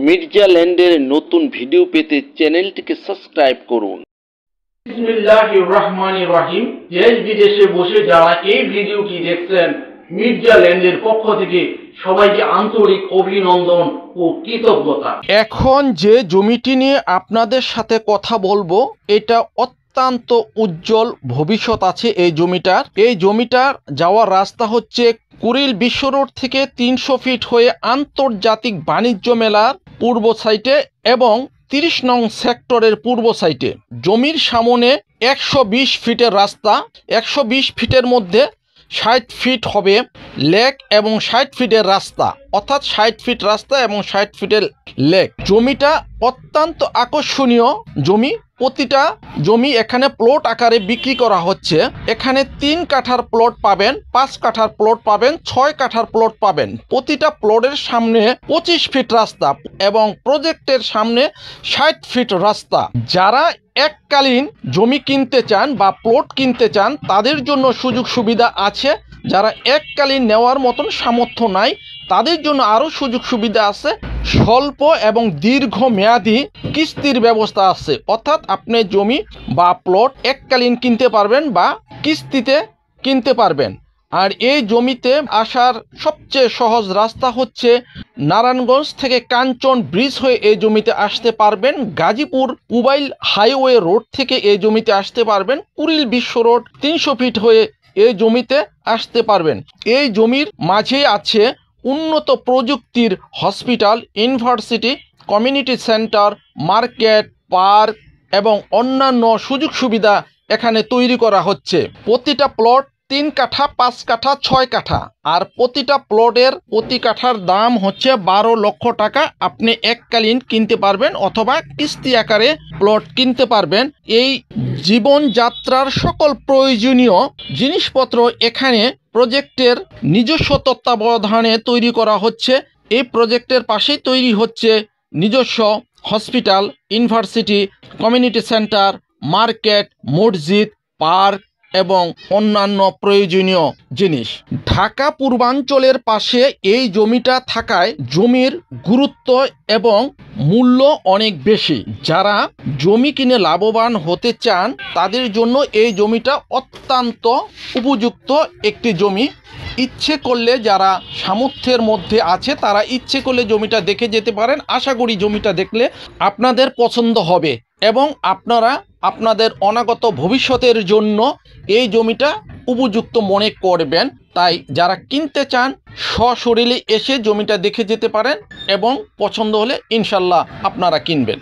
মির্জা ল্যান্ডের নতুন ভিডিও পেতে চ্যানেলটিকে সাবস্ক্রাইব করুন। বিসমিল্লাহির রহমানির রহিম। দেশ বিদেশে বসে যারা এই ভিডিওটি দেখছেন, মির্জা ল্যান্ডের পক্ষ থেকে সবাইকে আন্তরিক অভিনন্দন ও কৃতজ্ঞতা। এখন যে জমিটি নিয়ে আপনাদের সাথে কথা বলবো, এটা অত্যন্ত উজ্জ্বল ভবিষ্যৎ আছে এই জমিটার যাওয়ার রাস্তা হচ্ছে কুড়িল বিশ্ব রোড থেকে 300 ফিট হয়ে আন্তর্জাতিক বাণিজ্য মেলার পূর্ব সাইটে এবং 30 নং সেক্টরের পূর্ব সাইটে। জমির সামনে 120 ফিটের রাস্তা, 120 ফিটের মধ্যে 60 ফিট হবে লেক এবং 60 ফিটের রাস্তা, অর্থাৎ 60 ফিট রাস্তা এবং 60 ফিটের লেক। জমিটা অত্যন্ত আকর্ষণীয় জমি। প্রতিটা জমি এখানে প্লট আকারে বিক্রি করা হচ্ছে। এখানে 3 কাঠার প্লট পাবেন, 5 কাঠার প্লট পাবেন, 6 কাঠার প্লট পাবেন। প্রতিটা প্লটের সামনে 25 ফিট রাস্তা এবং প্রজেক্টের সামনে 60 ফিট রাস্তা। যারা এককালীন জমি কিনতে চান বা প্লট কিনতে চান তাদের জন্য সুযোগ সুবিধা আছে। যারা এককালীন নেওয়ার মতন সামর্থ্য নাই তাদের জন্য আরও সুযোগ সুবিধা আছে। স্বল্প এবং দীর্ঘ মেয়াদি কিস্তির ব্যবস্থা আছে, অর্থাৎ আপনি জমি বা প্লট এককালীন কিনতে পারবেন বা কিস্তিতে কিনতে পারবেন। আর এই জমিতে আসার সবচেয়ে সহজ রাস্তা হচ্ছে নারায়ণগঞ্জ থেকে কাঞ্চন ব্রিজ হয়ে এই জমিতে আসতে পারবেন। গাজীপুর মোবাইল হাইওয়ে রোড থেকে এই জমিতে আসতে পারবেন। কুড়িল বিশ্ব রোড 300 ফিট হয়ে এই জমিতে আসতে পারবেন। এই জমির মাঝে আছে উন্নত প্রযুক্তির hospital, university, community centre, market, park এবং অন্যান্য সুযোগ সুবিধা এখানে তৈরি করা হচ্ছে। প্রতিটা প্লট 3 কাঠা, 5 কাঠা, 6 কাঠা, আর প্রতিটা প্লটের প্রতি কাঠার দাম হচ্ছে 12 লক্ষ টাকা। আপনি এককালীন কিনতে পারবেন অথবা কিস্তি আকারে প্লট কিনতে পারবেন। এই জীবনযাত্রার সকল প্রয়োজনীয় জিনিসপত্র এখানে প্রজেক্টের নিজস্ব তত্ত্বাবধানে তৈরি করা হচ্ছে। এই প্রজেক্টের পাশেই তৈরি হচ্ছে নিজস্ব hospital, university, community centre, market, মসজিদ, পার্ক এবং অন্যান্য প্রয়োজনীয় জিনিস। ঢাকা পূর্বাঞ্চলের পাশে এই জমিটা থাকায় জমির গুরুত্ব এবং মূল্য অনেক বেশি। যারা জমি কিনে লাভবান হতে চান তাদের জন্য এই জমিটা অত্যন্ত উপযুক্ত একটি জমি। ইচ্ছে করলে যারা সামর্থ্যের মধ্যে আছে তারা ইচ্ছে করলে জমিটা দেখে যেতে পারেন। আশা করি জমিটা দেখলে আপনাদের পছন্দ হবে এবং আপনারা আপনাদের অনাগত ভবিষ্যতের জন্য এই জমিটা উপযুক্ত মনে করবেন। তাই যারা কিনতে চান সশরীরে এসে জমিটা দেখে যেতে পারেন এবং পছন্দ হলে ইনশাল্লাহ আপনারা কিনবেন।